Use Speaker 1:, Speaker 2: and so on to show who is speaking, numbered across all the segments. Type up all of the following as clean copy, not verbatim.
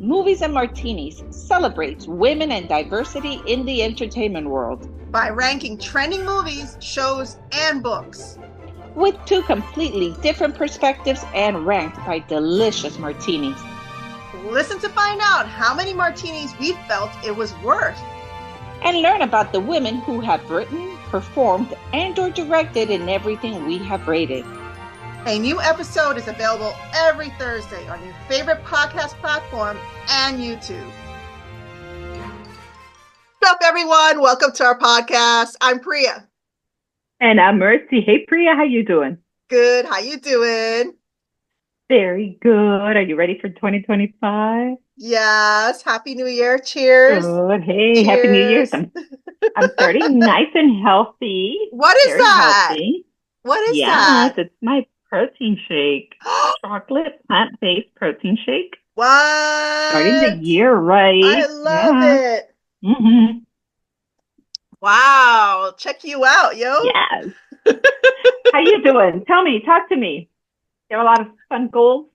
Speaker 1: Movies and Martinis celebrates women and diversity in the entertainment world
Speaker 2: by ranking trending movies, shows, and books
Speaker 1: with two completely different perspectives and ranked by delicious martinis.
Speaker 2: Listen to find out how many martinis we felt it was worth.
Speaker 1: And learn about the women who have written, performed, and/or directed in everything we have rated.
Speaker 2: A new episode is available every Thursday on your favorite podcast platform and YouTube. What's up, everyone? Welcome to our podcast. I'm Priya.
Speaker 3: And I'm Mercy. Hey, Priya, how you doing?
Speaker 2: Good. How you doing?
Speaker 3: Very good. Are you ready for 2025?
Speaker 2: Yes. Happy New Year. Cheers.
Speaker 3: Good. Hey,
Speaker 2: Cheers.
Speaker 3: Happy New Year. I'm starting nice and healthy.
Speaker 2: What is
Speaker 3: Very
Speaker 2: that?
Speaker 3: Healthy.
Speaker 2: What is
Speaker 3: that?
Speaker 2: that?
Speaker 3: It's my protein shake. Chocolate plant-based protein shake.
Speaker 2: What?
Speaker 3: Starting the year right.
Speaker 2: I love it.
Speaker 3: Mm-hmm.
Speaker 2: Wow. Check you out, yo.
Speaker 3: Yes. How you doing? Tell me. Talk to me. You have a lot of fun goals?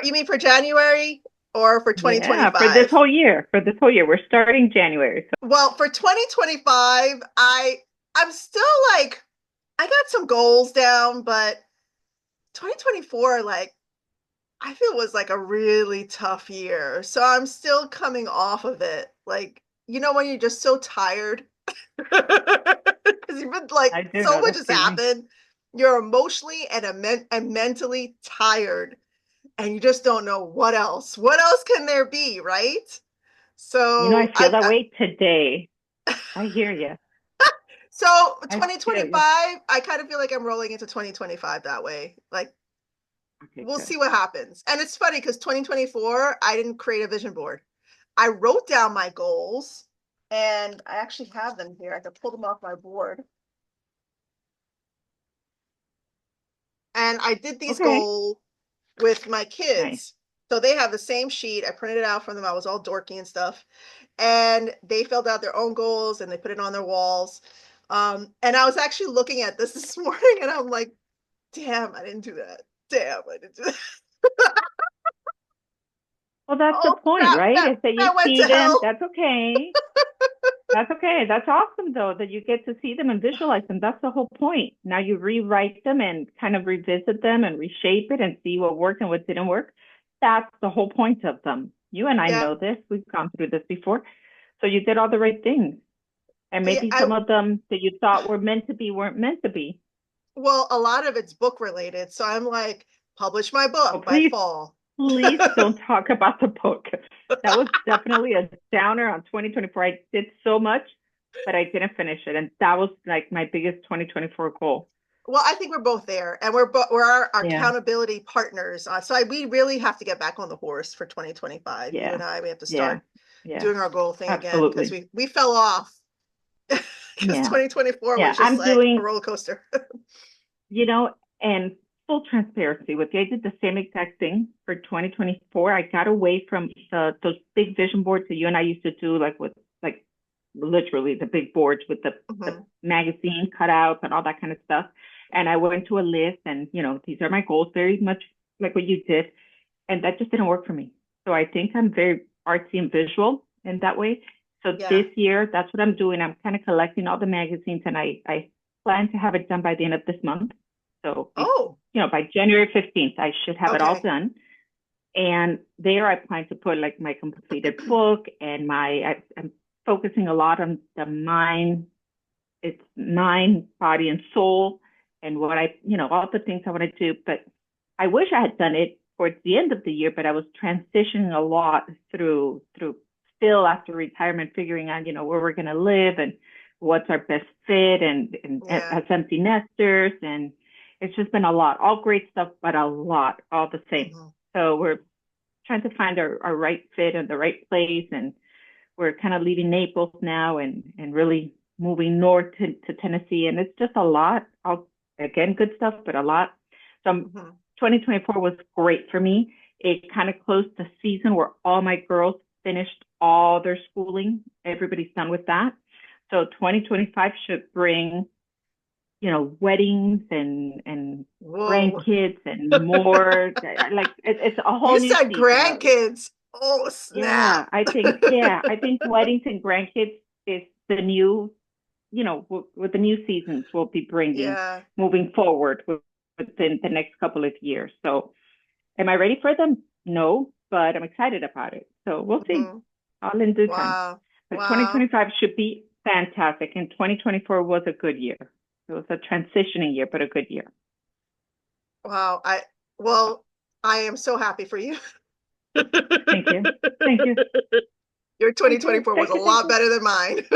Speaker 2: You mean for January or for 2025?
Speaker 3: Yeah, for this whole year. We're starting January. So.
Speaker 2: Well, for 2025, I'm still like, I got some goals down, but 2024, like, I feel was like a really tough year. So I'm still coming off of it. Like, you know, when you're just so tired because you've been like, so much has happened. You're emotionally and mentally tired, and you just don't know what else. What else can there be, right? So,
Speaker 3: you know, I feel that way today. I hear you.
Speaker 2: So 2025, I kind of feel like I'm rolling into 2025 that way. Like, we'll see what happens. And it's funny because 2024, I didn't create a vision board. I wrote down my goals, and I actually have them here. I can pull them off my board. And I did these goals with my kids. Nice. So they have the same sheet. I printed it out from them. I was all dorky and stuff. And they filled out their own goals, and they put it on their walls. And I was actually looking at this morning, and I'm like, damn, I didn't do that. Damn, I didn't do that.
Speaker 3: Well, that's the point, right? Is that you see them. That's okay. That's okay. That's awesome, though, that you get to see them and visualize them. That's the whole point. Now you rewrite them and kind of revisit them and reshape it and see what worked and what didn't work. That's the whole point of them. You and I know this. We've gone through this before. So you did all the right things. And maybe some of them that you thought were meant to be weren't meant to be.
Speaker 2: Well, a lot of it's book related. So I'm like, publish my book by fall.
Speaker 3: Please don't talk about the book. That was definitely a downer on 2024. I did so much, but I didn't finish it. And that was like my biggest 2024 goal.
Speaker 2: Well, I think we're both there, and we're our accountability partners. So we really have to get back on the horse for 2025. You and I, we have to start doing our goal thing again, because we fell off. Because 2024 was just like a roller coaster.
Speaker 3: You know, and full transparency with you, I did the same exact thing for 2024. I got away from those big vision boards that you and I used to do, like with like literally the big boards with the magazine cutouts and all that kind of stuff. And I went to a list, and you know, these are my goals, very much like what you did, and that just didn't work for me. So I think I'm very artsy and visual in that way. So this year, that's what I'm doing. I'm kind of collecting all the magazines, and I plan to have it done by the end of this month. So, you know, by January 15th, I should have it all done. And there I plan to put like my completed book, and I'm focusing a lot on the mind. It's mind, body, and soul, and what all the things I want to do. But I wish I had done it towards the end of the year, but I was transitioning a lot through still after retirement, figuring out, you know, where we're going to live and what's our best fit and as empty nesters. And it's just been a lot, all great stuff, but a lot, all the same. Mm-hmm. So we're trying to find our right fit and the right place. And we're kind of leaving Naples now and really moving north to Tennessee. And it's just a lot. Again, good stuff, but a lot. So 2024 was great for me. It kind of closed the season where all my girls finished all their schooling. Everybody's done with that. So 2025 should bring, you know, weddings and grandkids and more. Like it's a whole new
Speaker 2: season. You said grandkids. Oh,
Speaker 3: Yeah,
Speaker 2: snap.
Speaker 3: I think weddings and grandkids is the new, with the new seasons we'll be bringing
Speaker 2: Yeah.
Speaker 3: moving forward within the next couple of years. So, am I ready for them? No, but I'm excited about it. So we'll see,
Speaker 2: Mhm.
Speaker 3: all in due time.
Speaker 2: Wow.
Speaker 3: But
Speaker 2: Wow.
Speaker 3: 2025 should be fantastic, and 2024 was a good year. It was a transitioning year, but a good year.
Speaker 2: Wow. Well, I am so happy for you.
Speaker 3: Thank you. Thank you.
Speaker 2: Your
Speaker 3: Thank you.
Speaker 2: 2024 was
Speaker 3: Thank
Speaker 2: a
Speaker 3: you. Thank
Speaker 2: lot
Speaker 3: you.
Speaker 2: better than mine.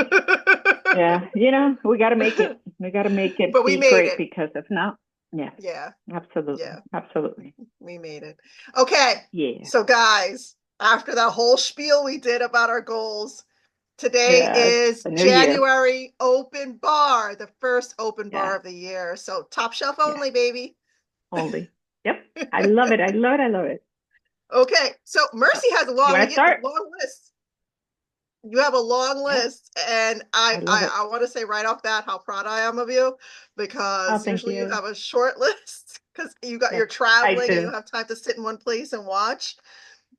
Speaker 3: Yeah, we got to make it. We got to make it
Speaker 2: But we
Speaker 3: be
Speaker 2: made
Speaker 3: great,
Speaker 2: it.
Speaker 3: because if not, yeah,
Speaker 2: Yeah.
Speaker 3: absolutely.
Speaker 2: Yeah.
Speaker 3: Absolutely.
Speaker 2: We made it. Okay.
Speaker 3: Yeah.
Speaker 2: So, guys, after that whole spiel we did about our goals, today
Speaker 3: Yes.
Speaker 2: is
Speaker 3: The new year.
Speaker 2: January open bar, the first open bar
Speaker 3: Yeah.
Speaker 2: of the year. So, top shelf
Speaker 3: Yeah.
Speaker 2: only, baby.
Speaker 3: Only. Yep. I love it. I love it. I love it.
Speaker 2: Okay. So,
Speaker 3: So,
Speaker 2: Mercy has a
Speaker 3: you want to start?
Speaker 2: long list. You have a long
Speaker 3: Yeah.
Speaker 2: list, and
Speaker 3: I love it.
Speaker 2: I want to say right off bat how proud I am of you,
Speaker 3: Oh,
Speaker 2: because
Speaker 3: thank
Speaker 2: usually you
Speaker 3: you.
Speaker 2: have a short list because
Speaker 3: Yes,
Speaker 2: you're
Speaker 3: I
Speaker 2: traveling and you
Speaker 3: do.
Speaker 2: have time to sit in one place and watch.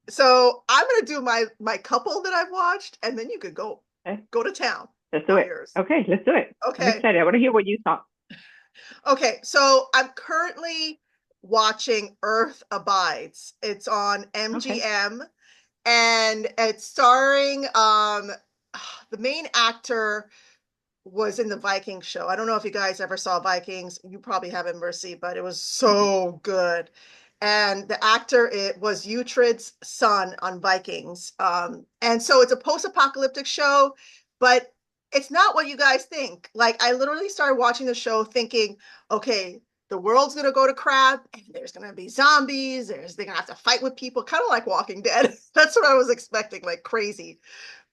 Speaker 2: So I'm gonna do my couple that I've watched, and then you could
Speaker 3: Okay.
Speaker 2: go to town
Speaker 3: Let's do
Speaker 2: on
Speaker 3: it.
Speaker 2: yours.
Speaker 3: Okay, let's do it. I'm
Speaker 2: Okay.
Speaker 3: excited. I want to hear what you thought.
Speaker 2: Okay. So I'm currently watching Earth Abides. It's on
Speaker 3: Okay.
Speaker 2: MGM, and it's starring the main actor was in the Vikings show. I don't know if you guys ever saw Vikings. You probably haven't, Mercy, but it was
Speaker 3: Mm-mm.
Speaker 2: so good. And the actor, it was Uhtred's son on Vikings. And so it's a post-apocalyptic show, but it's not what you guys think. Like, I literally started watching the show thinking, okay, the world's gonna go to crap, and there's gonna be zombies. They're gonna have to fight with people, kind of like Walking Dead. That's what I was expecting, like crazy,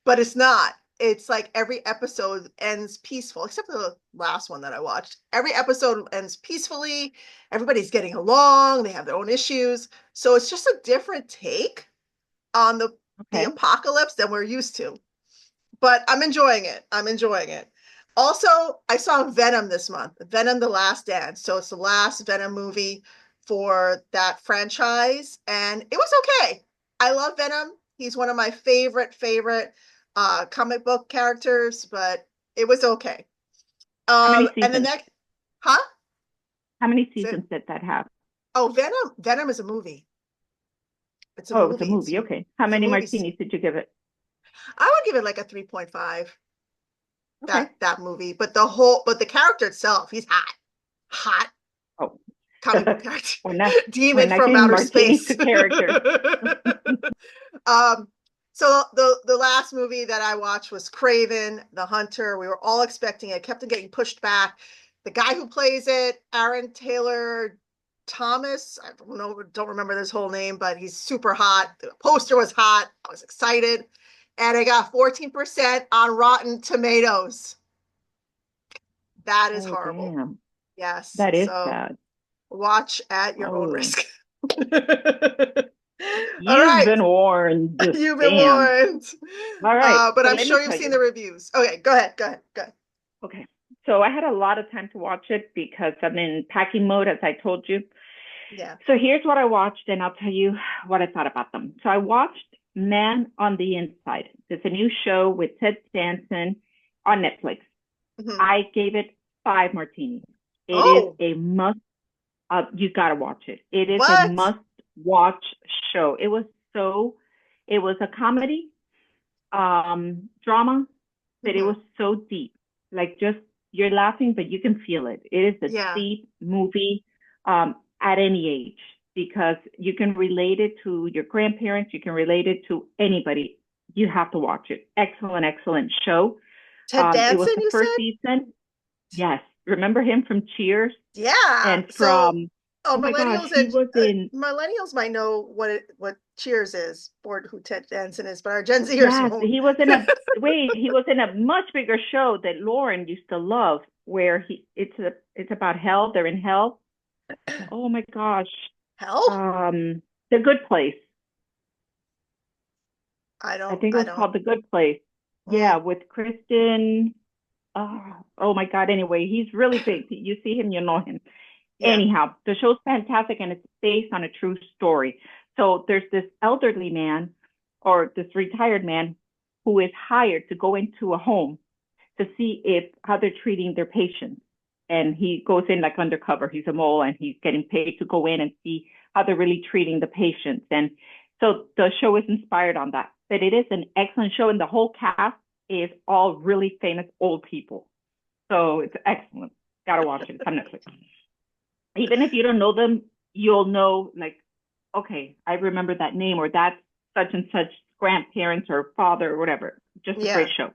Speaker 2: but it's not. It's like every episode ends peaceful, except for the last one that I watched. Every episode ends peacefully. Everybody's getting along. They have their own issues. So it's just a different take on the
Speaker 3: Okay.
Speaker 2: apocalypse than we're used to. But I'm enjoying it. I'm enjoying it. Also, I saw Venom this month, Venom the Last Dance. So it's the last Venom movie for that franchise. And it was okay. I love Venom. He's one of my favorite comic book characters, but it was okay.
Speaker 3: How many
Speaker 2: And the
Speaker 3: seasons?
Speaker 2: next, huh?
Speaker 3: How many
Speaker 2: Is it,
Speaker 3: seasons did that have?
Speaker 2: oh, Venom is a movie. It's a
Speaker 3: Oh, it was a
Speaker 2: movie.
Speaker 3: movie. Okay. How
Speaker 2: It's a
Speaker 3: many
Speaker 2: movie.
Speaker 3: martinis did you give it?
Speaker 2: I would give it like a 3.5.
Speaker 3: Okay.
Speaker 2: That movie, but the character itself, he's hot
Speaker 3: Oh,
Speaker 2: comic book character,
Speaker 3: we're
Speaker 2: demon
Speaker 3: not
Speaker 2: from
Speaker 3: giving
Speaker 2: outer
Speaker 3: martinis
Speaker 2: space.
Speaker 3: to characters.
Speaker 2: So the last movie that I watched was Craven the Hunter. We were all expecting it, kept on getting pushed back. The guy who plays it, Aaron Taylor Thomas, I don't remember his whole name, but he's super hot. The poster was hot. I was excited, and I got 14% on Rotten Tomatoes. That is
Speaker 3: Oh,
Speaker 2: horrible.
Speaker 3: damn.
Speaker 2: Yes.
Speaker 3: That is
Speaker 2: So
Speaker 3: sad.
Speaker 2: watch at your own
Speaker 3: Oh,
Speaker 2: risk. All
Speaker 3: you've
Speaker 2: right.
Speaker 3: been warned.
Speaker 2: You've been
Speaker 3: Damn.
Speaker 2: warned.
Speaker 3: All right.
Speaker 2: But
Speaker 3: So
Speaker 2: I'm
Speaker 3: let me
Speaker 2: sure you've
Speaker 3: tell
Speaker 2: seen
Speaker 3: you.
Speaker 2: the reviews. Okay, go ahead.
Speaker 3: Okay. So I had a lot of time to watch it because I'm in packing mode, as I told you.
Speaker 2: Yeah.
Speaker 3: So here's what I watched, and I'll tell you what I thought about them. So I watched Man on the Inside. It's a new show with Ted Danson on Netflix.
Speaker 2: Mhm.
Speaker 3: I gave it 5 martinis. It is
Speaker 2: Oh,
Speaker 3: a must. You gotta watch it. It is a
Speaker 2: what?
Speaker 3: must-watch show. It was a comedy, drama, but it was
Speaker 2: Mhm.
Speaker 3: so deep. Like, just you're laughing, but you can feel it. It is a
Speaker 2: Yeah.
Speaker 3: deep movie, at any age, because you can relate it to your grandparents. You can relate it to anybody. You have to watch it. Excellent, excellent show.
Speaker 2: Ted
Speaker 3: It was
Speaker 2: Danson,
Speaker 3: the
Speaker 2: you
Speaker 3: first
Speaker 2: said?
Speaker 3: season. Yes. Remember him from Cheers
Speaker 2: Yeah.
Speaker 3: and
Speaker 2: So,
Speaker 3: from,
Speaker 2: oh,
Speaker 3: oh my gosh, he was in,
Speaker 2: millennials might know what Cheers is, or who Ted Danson is, but our Gen Zers
Speaker 3: yes,
Speaker 2: won't.
Speaker 3: he was in a much bigger show that Lauren used to love, where it's about hell. They're in hell. Oh my gosh.
Speaker 2: Hell?
Speaker 3: The Good Place. I think it
Speaker 2: I
Speaker 3: was
Speaker 2: don't.
Speaker 3: called The Good Place. Yeah,
Speaker 2: Mm,
Speaker 3: with Kristen. Oh my God. Anyway, he's really big. You see him, you know him.
Speaker 2: yeah.
Speaker 3: Anyhow, the show's fantastic, and it's based on a true story. So there's this elderly man, or this retired man who is hired to go into a home to see how they're treating their patients. And he goes in like undercover. He's a mole and he's getting paid to go in and see how they're really treating the patients. And so the show is inspired on that. But it is an excellent show, and the whole cast is all really famous old people. So it's excellent. Gotta watch it. It's on Netflix. Even if you don't know them, you'll know, like, okay, I remember that name, or that's such and such grandparents or father or whatever. Just a great show.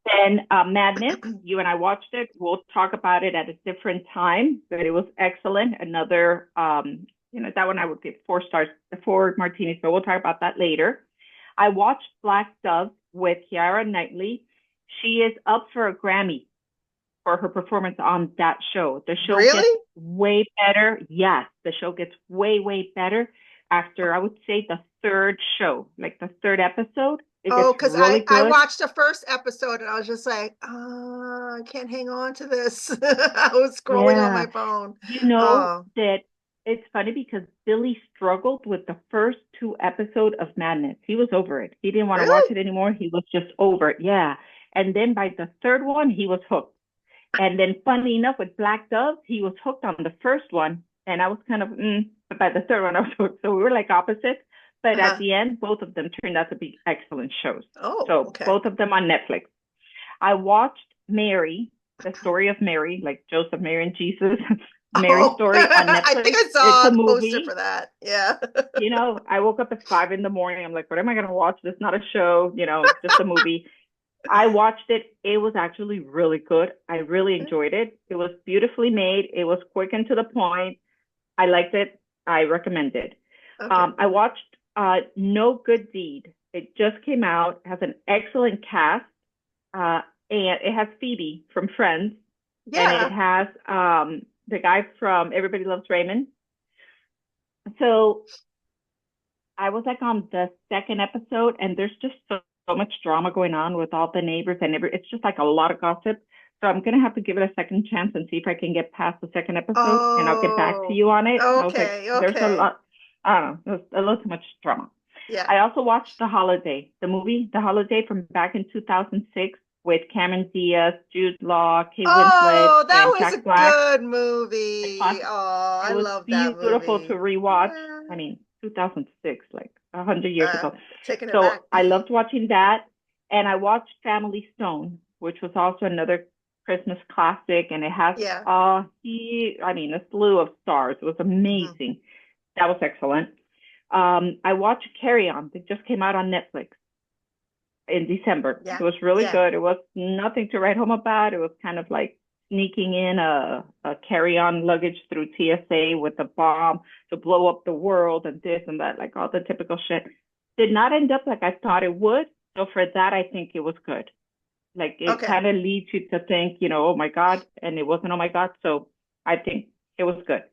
Speaker 3: Then Madness, you and I watched it. We'll talk about it at a different time, but it was excellent. Another, that one I would give 4 stars, the 4 martinis, but we'll talk about that later. I watched Black Dove with Keira Knightley. She is up for a Grammy for her performance on that show. The show gets way better. Yes, the show gets way, way better after, I would say, the 3rd show, like the 3rd episode.
Speaker 2: Because I watched the first episode and I was just like, I can't hang on to this. I was scrolling on my phone.
Speaker 3: That it's funny because Billy struggled with the first 2 episodes of Madness. He was over it. He didn't want to watch it anymore. He was just over it. Yeah. And then by the 3rd one, he was hooked. And then funny enough, with Black Dove, he was hooked on the first one. And I was kind of, but by the 3rd one, I was hooked. So we were like opposites. But at the end, both of them turned out to be excellent shows. Both of them on Netflix. I watched Mary, the story of Mary, like Joseph, Mary, and Jesus. Mary's story on Netflix.
Speaker 2: I think I saw the poster for that. Yeah.
Speaker 3: I woke up at 5 a.m. I'm like, what am I going to watch? This is not a show, just a movie. I watched it. It was actually really good. I really enjoyed it. It was beautifully made. It was quick and to the point. I liked it. I recommend it. I watched No Good Deed. It just came out. It has an excellent cast. And it has Phoebe from Friends. Yeah. And it has the guy from Everybody Loves Raymond. So I was like on the 2nd episode, and there's just so much drama going on with all the neighbors, and it's just like a lot of gossip. So I'm going to have to give it a second chance and see if I can get past the 2nd episode, and I'll get back to you on it.
Speaker 2: Okay.
Speaker 3: There's a lot. I don't know. There's a little too much drama. Yeah. I also watched The Holiday, the movie The Holiday from back in 2006 with Cameron Diaz, Jude Law, Kate Winslet.
Speaker 2: Oh, that
Speaker 3: and
Speaker 2: was
Speaker 3: Jack
Speaker 2: a
Speaker 3: Black.
Speaker 2: Good movie. Oh, I love that movie.
Speaker 3: Beautiful to rewatch. Yeah. I mean, 2006, like 100 years ago.
Speaker 2: Taking it
Speaker 3: so
Speaker 2: back.
Speaker 3: I loved watching that. And I watched Family Stone, which was also another Christmas classic. And it has a slew of stars. It was amazing. That was excellent. I watched Carry On. It just came out on Netflix in December. Yeah. It was really good. It was nothing to write home about. It was kind of like sneaking in a carry-on luggage through TSA with a bomb to blow up the world and this and that, like all the typical shit. Did not end up like I thought it would. So for that, I think it was good. Like it kind of leads you to think, oh my God, and it wasn't, oh my God. So I think it was good.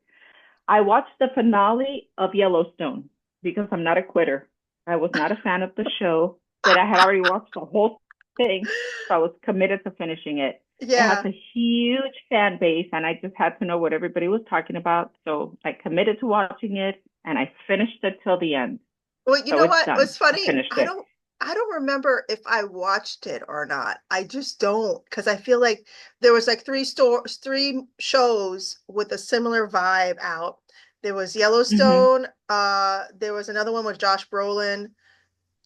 Speaker 3: I watched the finale of Yellowstone because I'm not a quitter. I was not a fan of the show, but I had already watched the whole thing. So I was committed to finishing it. Yeah. It has a huge fan base, and I just had to know what everybody was talking about. So I committed to watching it, and I finished it till the end.
Speaker 2: Well, you know what? It was funny. I don't remember if I watched it or not. I just don't, because I feel like there was like 3 shows with a similar vibe out. There was Yellowstone. There was another one with Josh Brolin,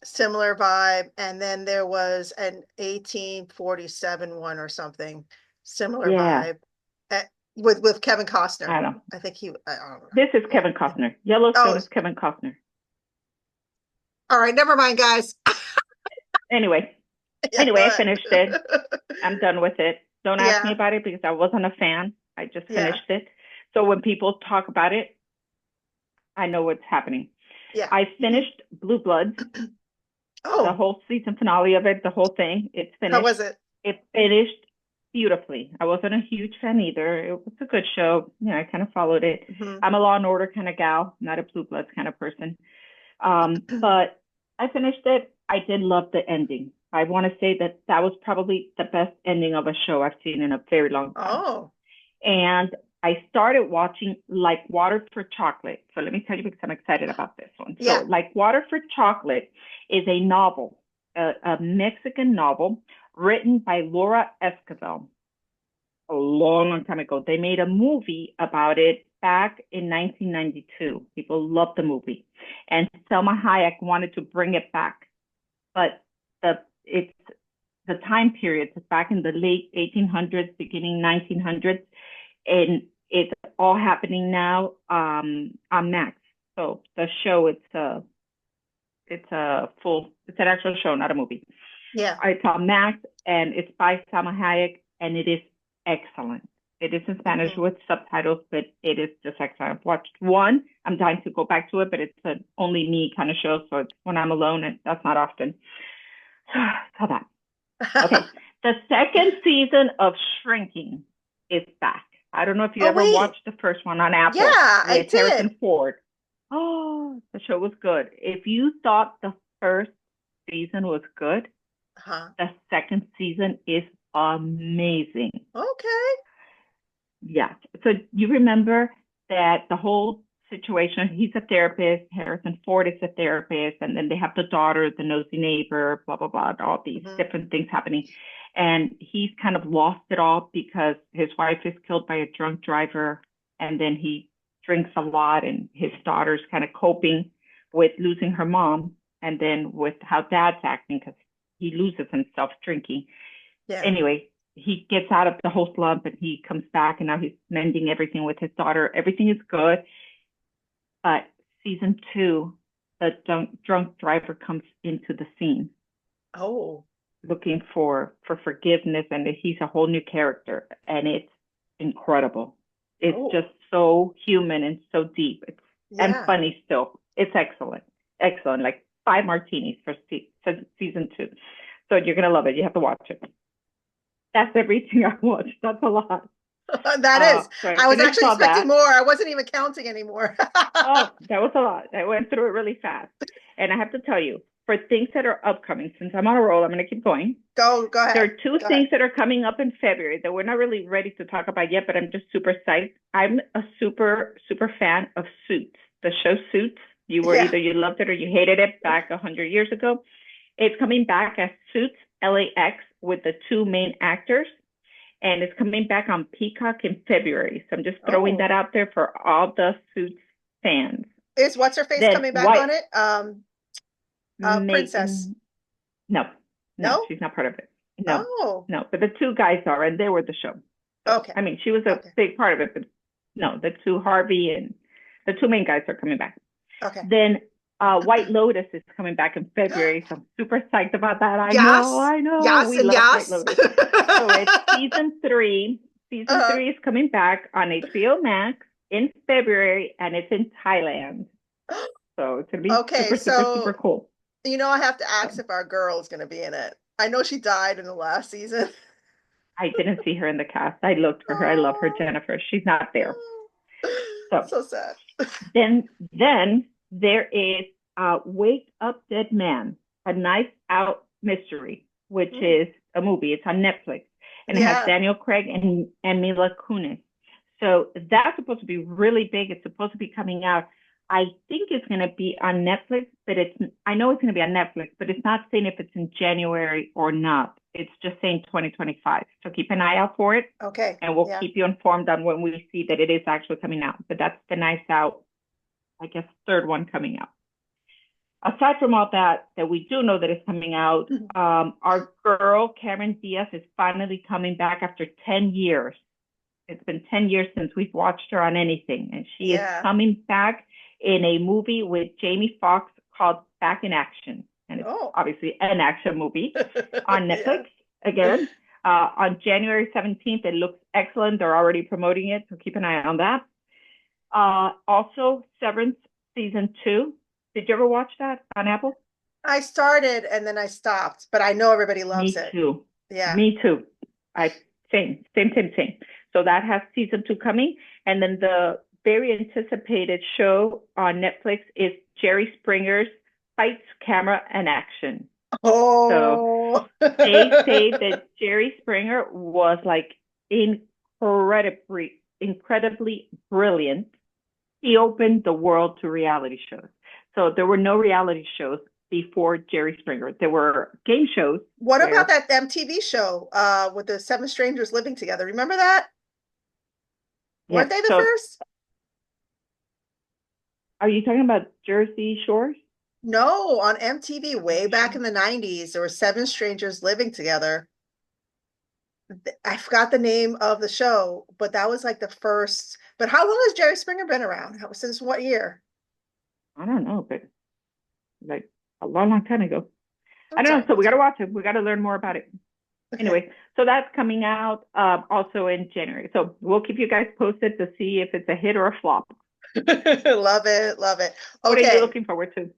Speaker 2: similar vibe, and then there was an 1847 one or something, similar vibe, with Kevin Costner. I don't know. I think I don't know.
Speaker 3: This is Kevin Costner. Yellowstone is Kevin Costner.
Speaker 2: All right, never mind, guys.
Speaker 3: Anyway, I finished it. I'm done with it. Don't ask me about it because I wasn't a fan. I just finished it. So when people talk about it, I know what's happening. Yeah. I finished Blue Bloods. The whole season finale of it, the whole thing. It's finished.
Speaker 2: How was it?
Speaker 3: It finished beautifully. I wasn't a huge fan either. It was a good show. I kind of followed it. I'm a Law and Order kind of gal, not a Blue Bloods kind of person. But I finished it. I did love the ending. I want to say that was probably the best ending of a show I've seen in a very long time. And I started watching Like Water for Chocolate. So let me tell you because I'm excited about this one. So Like Water for Chocolate is a novel, a Mexican novel written by Laura Esquivel a long, long time ago. They made a movie about it back in 1992. People loved the movie. And Selma Hayek wanted to bring it back. But it's the time period is back in the late 1800s, beginning 1900s. And it's all happening now on Max. So the show, it's an actual show, not a movie.
Speaker 2: Yeah.
Speaker 3: It's on Max, and it's by Salma Hayek, and it is excellent. It is in Spanish with subtitles, but it is just excellent. I've watched one. I'm dying to go back to it, but it's an only me kind of show, so it's when I'm alone, and that's not often. So that. Okay. The second season of Shrinking is back. I don't know if you ever watched the first one on Apple.
Speaker 2: Yeah, I did.
Speaker 3: Harrison Ford. Oh, the show was good. If you thought the first season was good, the second season is amazing.
Speaker 2: Okay.
Speaker 3: Yeah. So you remember that the whole situation, he's a therapist, Harrison Ford is a therapist, and then they have the daughter, the nosy neighbor, blah, blah, blah, all these different things happening. And he's kind of lost it all because his wife is killed by a drunk driver, and then he drinks a lot, and his daughter's kind of coping with losing her mom, and then with how dad's acting because he loses himself drinking. Yeah. Anyway, he gets out of the whole slump and he comes back, and now he's mending everything with his daughter. Everything is good. But season 2, the drunk driver comes into the scene.
Speaker 2: Oh. Looking
Speaker 3: for forgiveness, and he's a whole new character, and it's incredible. It's just so human and so deep. And funny still. It's excellent. Excellent. Like 5 martinis for season 2. So you're going to love it. You have to watch it. That's everything I watched. That's a lot.
Speaker 2: That is. So I was actually expecting more. I wasn't even counting anymore.
Speaker 3: Oh, that was a lot. I went through it really fast. And I have to tell you, for things that are upcoming, since I'm on a roll, I'm going to keep going.
Speaker 2: Go ahead.
Speaker 3: There are 2 things that are coming up in February that we're not really ready to talk about yet, but I'm just super psyched. I'm a super, super fan of Suits, the show Suits. You were either you loved it or you hated it back 100 years ago. It's coming back as Suits LAX with the 2 main actors, and it's coming back on Peacock in February. So I'm just throwing that out there for all the Suits fans.
Speaker 2: Is What's-Her-Face coming back on it? Princess.
Speaker 3: No, she's not part of it. No, but the 2 guys are, and they were the show.
Speaker 2: Okay.
Speaker 3: I mean, she was a big part of it, but no, the 2, Harvey and the 2 main guys are coming back.
Speaker 2: Okay.
Speaker 3: Then White Lotus is coming back in February, so I'm super psyched about that. I know.
Speaker 2: Yes,
Speaker 3: we love White Lotus. So it's season 3. Season 3 is coming back on HBO Max in February, and it's in Thailand. So it's going to be super cool.
Speaker 2: You know, I have to ask if our girl is going to be in it. I know she died in the last season.
Speaker 3: I didn't see her in the cast. I looked for her. I love her, Jennifer. She's not there.
Speaker 2: So sad.
Speaker 3: Then there is Wake Up Dead Man, a Knives Out mystery, which is a movie. It's on Netflix, and it has Daniel Craig and Mila Kunis. So that's supposed to be really big. It's supposed to be coming out. I think it's going to be on Netflix, but I know it's going to be on Netflix, but it's not saying if it's in January or not. It's just saying 2025. So keep an eye out for it.
Speaker 2: Okay.
Speaker 3: And we'll keep you informed on when we see that it is actually coming out. But that's the Knives Out, I guess, 3rd one coming out. Aside from all that we do know that is coming out, our girl, Cameron Diaz, is finally coming back after 10 years. It's been 10 years since we've watched her on anything. And she is coming back in a movie with Jamie Foxx called Back in Action. And it's obviously an action movie on Netflix again. On January 17th, it looks excellent. They're already promoting it, so keep an eye on that. Also, Severance Season 2. Did you ever watch that on Apple?
Speaker 2: I started and then I stopped, but I know everybody loves it.
Speaker 3: Me too.
Speaker 2: Yeah.
Speaker 3: Me too. Same. So that has Season 2 coming. And then the very anticipated show on Netflix is Jerry Springer's Fights, Camera, and Action.
Speaker 2: Oh.
Speaker 3: So they say that Jerry Springer was like incredibly brilliant. He opened the world to reality shows. So there were no reality shows before Jerry Springer. There were game shows.
Speaker 2: What about that MTV show with the 7 strangers living together? Remember that? Weren't they the first?
Speaker 3: Are you talking about Jersey Shores?
Speaker 2: No, on MTV way back in the 90s, there were 7 strangers living together. I forgot the name of the show, but that was like the first. But how long has Jerry Springer been around? Since what year?
Speaker 3: I don't know, but like a long time ago. I don't know. So we got to watch it. We got to learn more about it. Okay. Anyway, so that's coming out also in January. So we'll keep you guys posted to see if it's a hit or a flop.
Speaker 2: Love it. Love it. Okay.
Speaker 3: What are you looking forward to?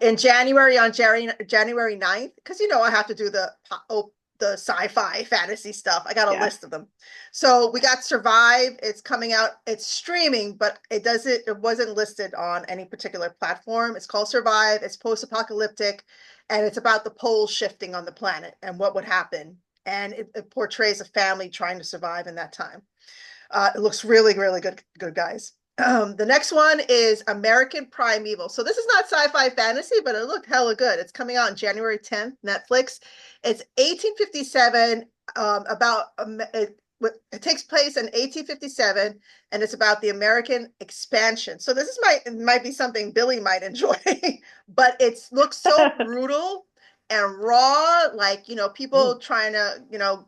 Speaker 2: In January, on January 9th, because I have to do the sci-fi fantasy stuff. I got a list of them. So we got Survive. It's coming out. It's streaming, but it wasn't listed on any particular platform. It's called Survive. It's post-apocalyptic, and it's about the poles shifting on the planet and what would happen. And it portrays a family trying to survive in that time. It looks really, really good, guys. The next one is American Primeval. So this is not sci-fi fantasy, but it looked hella good. It's coming out on January 10th, Netflix. It's 1857, it takes place in 1857, and it's about the American expansion. So this might be something Billy might enjoy, but it looks so brutal and raw, like, people trying to,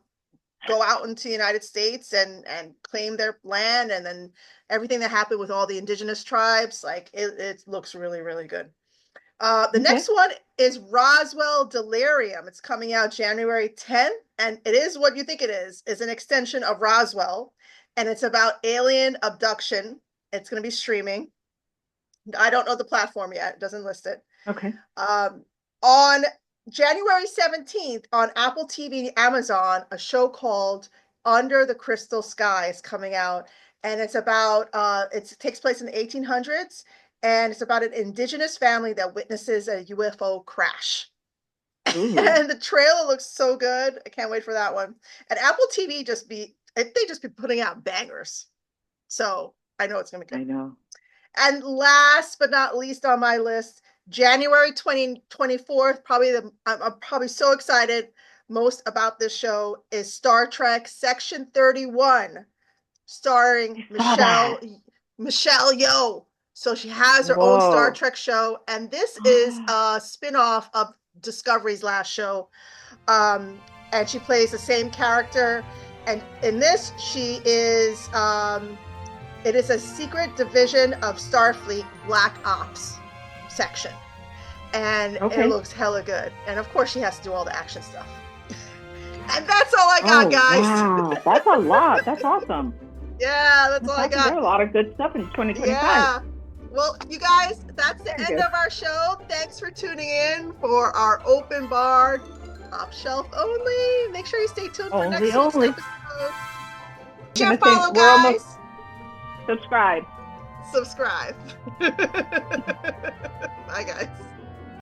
Speaker 2: go out into the United States and claim their land, and then everything that happened with all the indigenous tribes. Like it looks really, really good. The next one is Roswell Delirium. It's coming out January 10th, and it is what you think it is. It's an extension of Roswell, and it's about alien abduction. It's going to be streaming. I don't know the platform yet. It doesn't list it.
Speaker 3: Okay.
Speaker 2: On January 17th on Apple TV, Amazon, a show called Under the Crystal Sky is coming out, and it's about it takes place in the 1800s, and it's about an indigenous family that witnesses a UFO crash. And the trailer looks so good. I can't wait for that one. And Apple TV they just be putting out bangers, so I know it's gonna be good.
Speaker 3: I know.
Speaker 2: And last but not least on my list, January 24th, I'm probably so excited most about this show is Star Trek Section 31, starring Michelle Yeoh. So she has her own Star Trek show, and this is a spin-off of Discovery's last show. And she plays the same character. And in this, she is it is a secret division of Starfleet Black Ops section, and it looks hella good. And of course she has to do all the action stuff. And that's all I got, guys.
Speaker 3: Wow, that's a lot. That's awesome.
Speaker 2: Yeah, that's all I got.
Speaker 3: There are a lot of good stuff in 2025.
Speaker 2: Yeah. Well, you guys, that's the end of our show. Thanks for tuning in for our open bar top shelf only. Make sure you stay tuned for next week's episode. Share, follow, guys.
Speaker 3: Subscribe.
Speaker 2: Bye, guys.